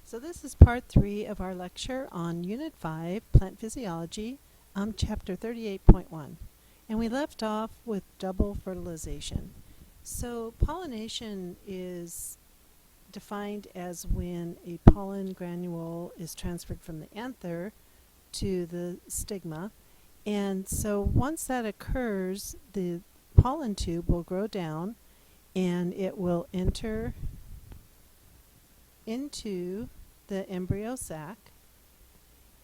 So this is part 3 of our lecture on Unit 5, Plant Physiology, Chapter 38.1. And we left off with double fertilization. So pollination is defined as when a pollen granule is transferred from the anther to the stigma. And so once that occurs, the pollen tube will grow down and it will enter into the embryo sac,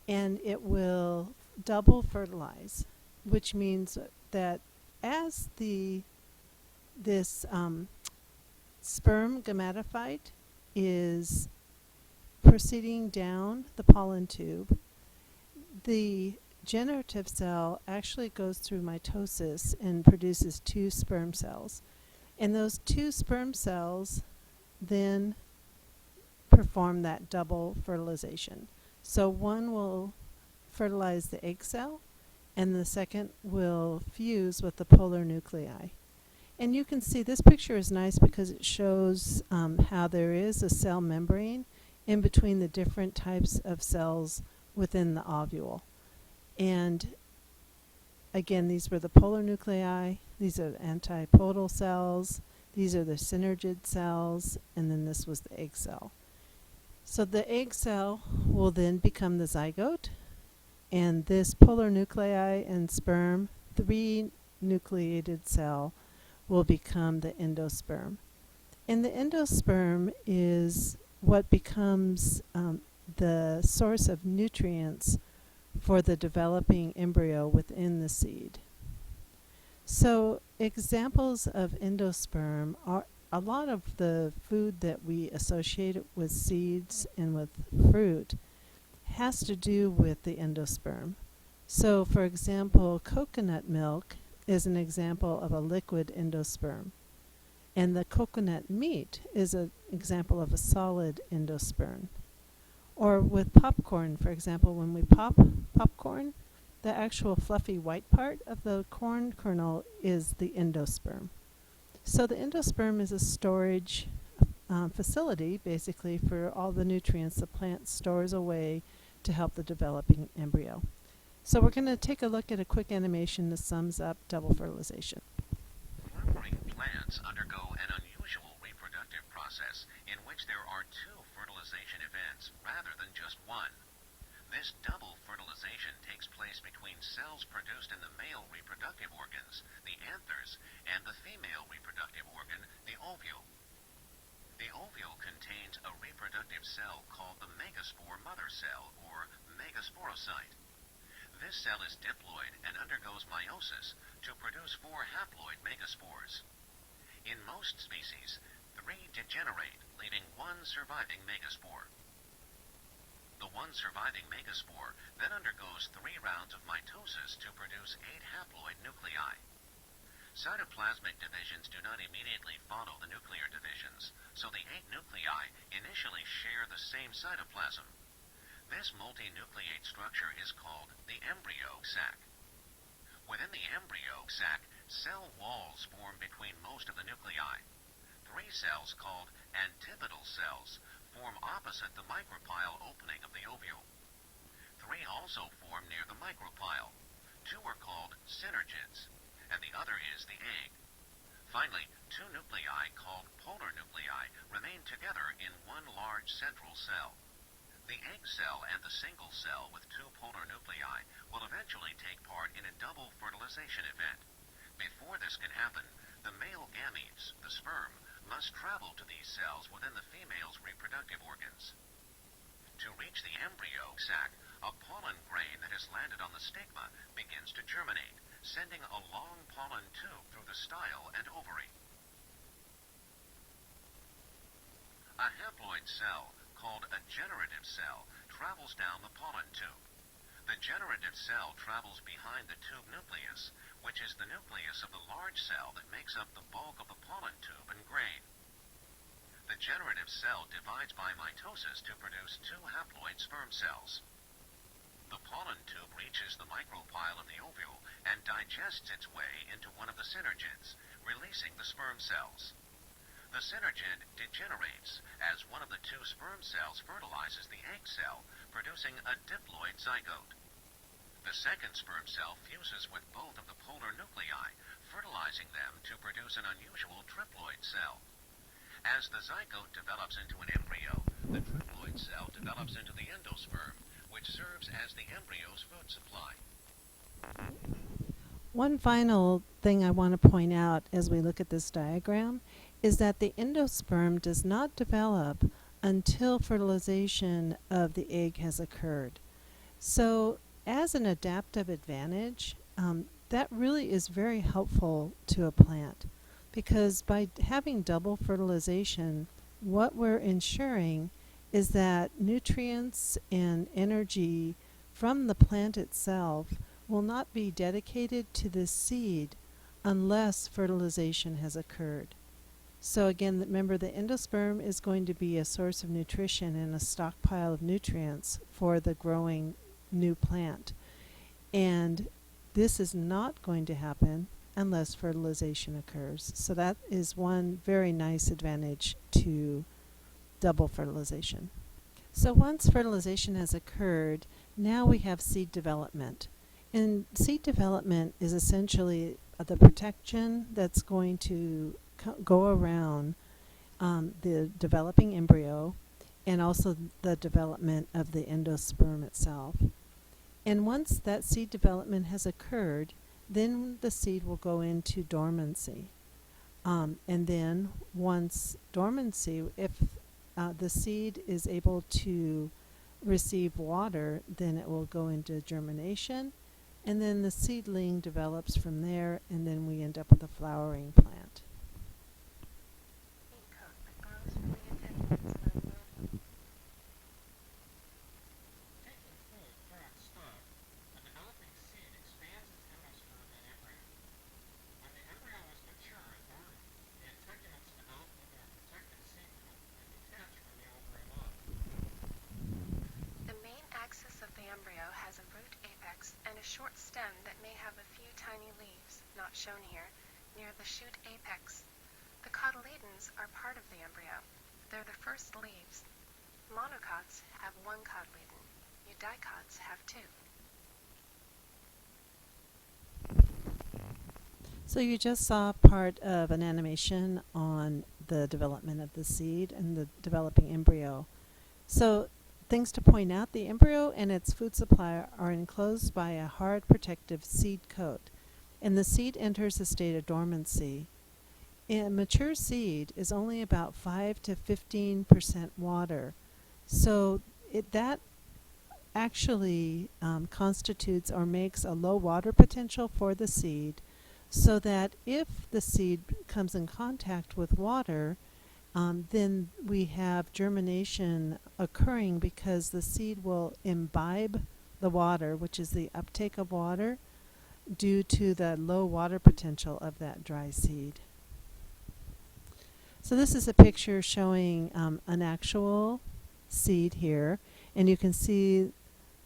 and it will double fertilize, which means that as this sperm gametophyte is proceeding down the pollen tube, the generative cell actually goes through mitosis and produces 2 sperm cells. And those 2 sperm cells then perform that double fertilization. So one will fertilize the egg cell and the second will fuse with the polar nuclei. And you can see this picture is nice because it shows how there is a cell membrane in between the different types of cells within the ovule. And again, these were the polar nuclei, these are the antipodal cells, these are the synergid cells, and then this was the egg cell. So the egg cell will then become the zygote, and this polar nuclei and sperm, 3 nucleated cell, will become the endosperm. And the endosperm is what becomes the source of nutrients for the developing embryo within the seed. So examples of endosperm are a lot of the food that we associate with seeds and with fruit has to do with the endosperm. So for example, coconut milk is an example of a liquid endosperm. And the coconut meat is an example of a solid endosperm. Or with popcorn, for example, when we pop popcorn, the actual fluffy white part of the corn kernel is the endosperm. So the endosperm is a storage facility, basically, for all the nutrients the plant stores away to help the developing embryo. So we're going to take a look at a quick animation that sums up double fertilization. Flowering plants undergo an unusual reproductive process in which there are 2 fertilization events rather than just one. This double fertilization takes place between cells produced in the male reproductive organs, the anthers, and the female reproductive organ, the ovule. The ovule contains a reproductive cell called the megaspore mother cell, or megasporocyte. This cell is diploid and undergoes meiosis to produce 4 haploid megaspores. In most species, 3 degenerate, leaving 1 surviving megaspore. The 1 surviving megaspore then undergoes 3 rounds of mitosis to produce 8 haploid nuclei. Cytoplasmic divisions do not immediately follow the nuclear divisions, so the 8 nuclei initially share the same cytoplasm. This multinucleate structure is called the embryo sac. Within the embryo sac, cell walls form between most of the nuclei. 3 cells called antipodal cells form opposite the micropyle opening of the ovule. 3 also form near the micropyle. 2 are called synergids, and the other is the egg. Finally, 2 nuclei called polar nuclei remain together in 1 large central cell. The egg cell and the single cell with 2 polar nuclei will eventually take part in a double fertilization event. Before this can happen, the male gametes, the sperm, must travel to these cells within the female's reproductive organs. To reach the embryo sac, a pollen grain that has landed on the stigma begins to germinate, sending a long pollen tube through the style and ovary. A haploid cell, called a generative cell, travels down the pollen tube. The generative cell travels behind the tube nucleus, which is the nucleus of the large cell that makes up the bulk of the pollen tube and grain. The generative cell divides by mitosis to produce 2 haploid sperm cells. The pollen tube reaches the micropyle of the ovule and digests its way into one of the synergids, releasing the sperm cells. The synergid degenerates as one of the two sperm cells fertilizes the egg cell, producing a diploid zygote. The second sperm cell fuses with both of the polar nuclei, fertilizing them to produce an unusual triploid cell. As the zygote develops into an embryo, the triploid cell develops into the endosperm, which serves as the embryo's food supply. One final thing I want to point out as we look at this diagram is that the endosperm does not develop until fertilization of the egg has occurred. So as an adaptive advantage, that really is very helpful to a plant, because by having double fertilization, what we're ensuring is that nutrients and energy from the plant itself will not be dedicated to the seed unless fertilization has occurred. So again, remember, the endosperm is going to be a source of nutrition and a stockpile of nutrients for the growing new plant. And this is not going to happen unless fertilization occurs. So that is one very nice advantage to double fertilization. So once fertilization has occurred, now we have seed development. And seed development is essentially the protection that's going to go around the developing embryo, and also the development of the endosperm itself. And once that seed development has occurred, then the seed will go into dormancy. And then once dormancy, if the seed is able to receive water, then it will go into germination, and then the seedling develops from there, and then we end up with a flowering plant. Taking food from its stalk, a developing seed expands its endosperm and embryo. When the embryo is mature and dormant, the integument's develop into a protective seed coat and detach from the ovary wall. The main axis of the embryo has a root apex and a short stem that may have a few tiny leaves, not shown here, near the shoot apex. The cotyledons are part of the embryo. They're the first leaves. Monocots have one cotyledon. Eudicots have two. So you just saw part of an animation on the development of the seed and the developing embryo. So things to point out: the embryo and its food supply are enclosed by a hard protective seed coat, and the seed enters a state of dormancy. A mature seed is only about 5 to 15% water, so that actually constitutes or makes a low water potential for the seed, so that if the seed comes in contact with water, then we have germination occurring, because the seed will imbibe the water, which is the uptake of water, due to the low water potential of that dry seed. So this is a picture showing an actual seed here, and you can see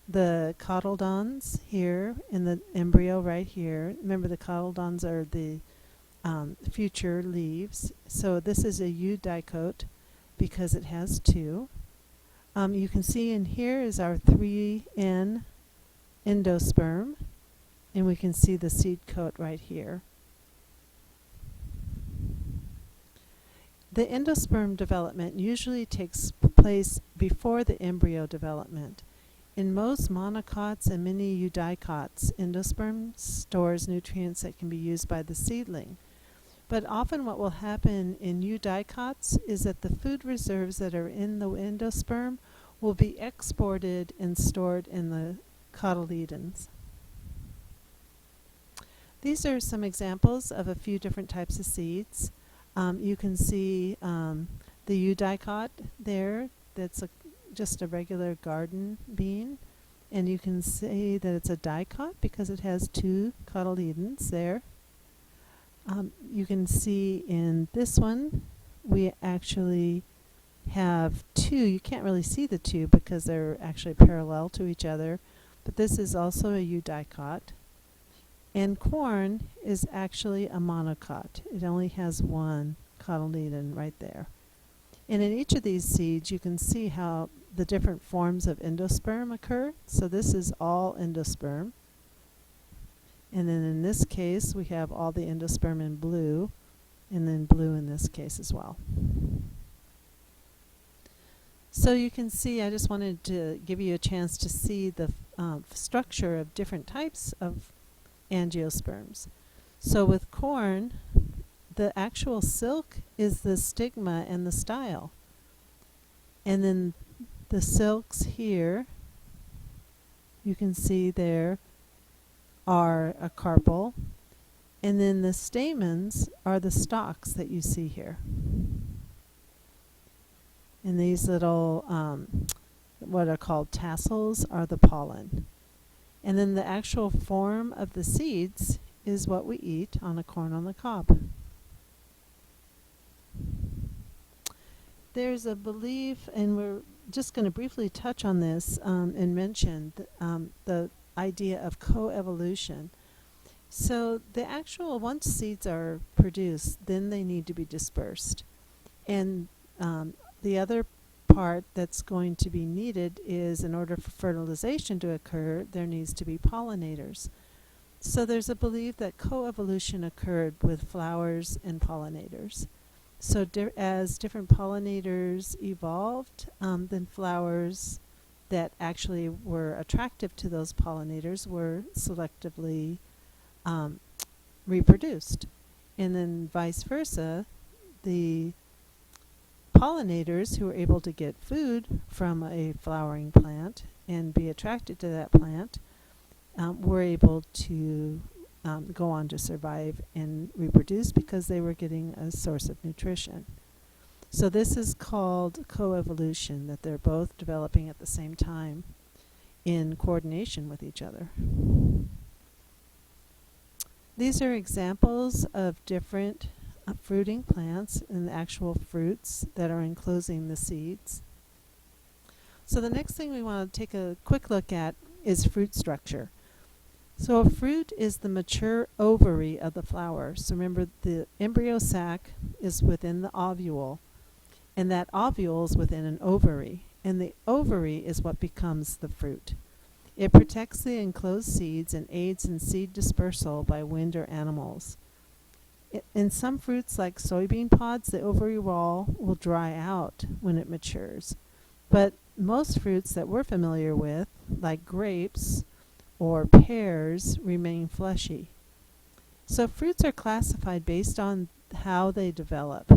the cotyledons here in the embryo right here. Remember, the cotyledons are the future leaves. So this is a eudicote because it has two. You can see in here is our 3N endosperm, and we can see the seed coat right here. The endosperm development usually takes place before the embryo development. In most monocots and many eudicots, endosperm stores nutrients that can be used by the seedling. But often what will happen in eudicots is that the food reserves that are in the endosperm will be exported and stored in the cotyledons. These are some examples of a few different types of seeds. You can see the eudicot there. That's just a regular garden bean. And you can see that it's a dicot because it has two cotyledons there. You can see in this one, we actually have two. You can't really see the two because they're actually parallel to each other. But this is also a eudicot. And corn is actually a monocot. It only has one cotyledon right there. And in each of these seeds, you can see how the different forms of endosperm occur. So this is all endosperm. And then in this case, we have all the endosperm in blue, and then blue in this case as well. So you can see, I just wanted to give you a chance to see the structure of different types of angiosperms. So with corn, the actual silk is the stigma and the style. And then the silks here, you can see there are a carpel. And then the stamens are the stalks that you see here. And these little, what are called tassels, are the pollen. And then the actual form of the seeds is what we eat on a corn on the cob. There's a belief, and we're just going to briefly touch on this and mention the idea of coevolution. So the actual, once seeds are produced, then they need to be dispersed. And the other part that's going to be needed is, in order for fertilization to occur, there needs to be pollinators. So there's a belief that coevolution occurred with flowers and pollinators. So as different pollinators evolved, then flowers that actually were attractive to those pollinators were selectively reproduced. And then vice versa, the pollinators who were able to get food from a flowering plant and be attracted to that plant were able to go on to survive and reproduce because they were getting a source of nutrition. So this is called coevolution, that they're both developing at the same time in coordination with each other. These are examples of different fruiting plants and the actual fruits that are enclosing the seeds. So the next thing we want to take a quick look at is fruit structure. So a fruit is the mature ovary of the flower. So remember, the embryo sac is within the ovule, and that ovule is within an ovary, and the ovary is what becomes the fruit. It protects the enclosed seeds and aids in seed dispersal by wind or animals. In some fruits, like soybean pods, the ovary wall will dry out when it matures. But most fruits that we're familiar with, like grapes or pears, remain fleshy. So fruits are classified based on how they develop,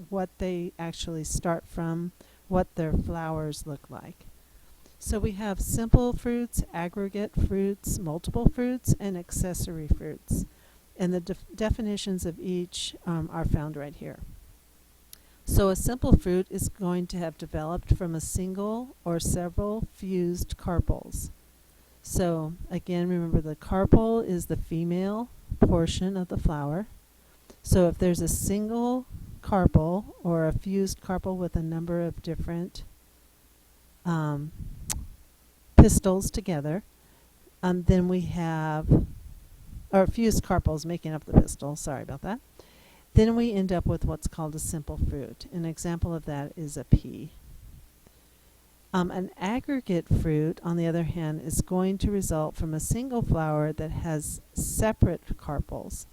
what they actually start from, what their flowers look like. So we have simple fruits, aggregate fruits, multiple fruits, and accessory fruits. And the definitions of each are found right here. So a simple fruit is going to have developed from a single or several fused carpels. So again, remember, the carpel is the female portion of the flower. So if there's a single carpel or a fused carpel with a number of different pistils together, then we have, or fused carpels making up the pistil, sorry about that. Then we end up with what's called a simple fruit. An example of that is a pea. An aggregate fruit, on the other hand, is going to result from a single flower that has separate carpels.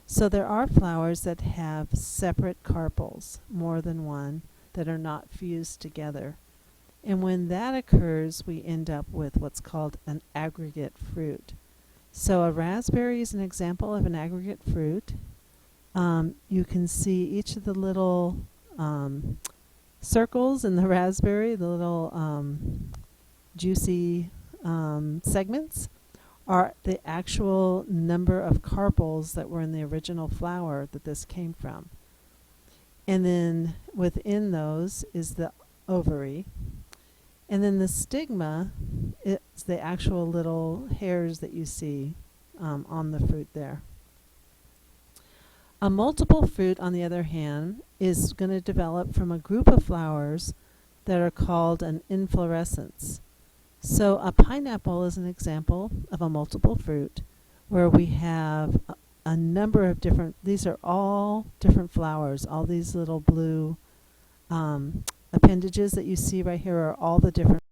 So there are flowers that have separate carpels, more than one, that are not fused together. And when that occurs, we end up with what's called an aggregate fruit. So a raspberry is an example of an aggregate fruit. You can see each of the little circles in the raspberry, the little juicy segments, are the actual number of carpels that were in the original flower that this came from. And then within those is the ovary. And then the stigma is the actual little hairs that you see on the fruit there. A multiple fruit, on the other hand, is going to develop from a group of flowers that are called an inflorescence. So a pineapple is an example of a multiple fruit, where we have a number of different, these are all different flowers. All these little blue appendages that you see right here are all the different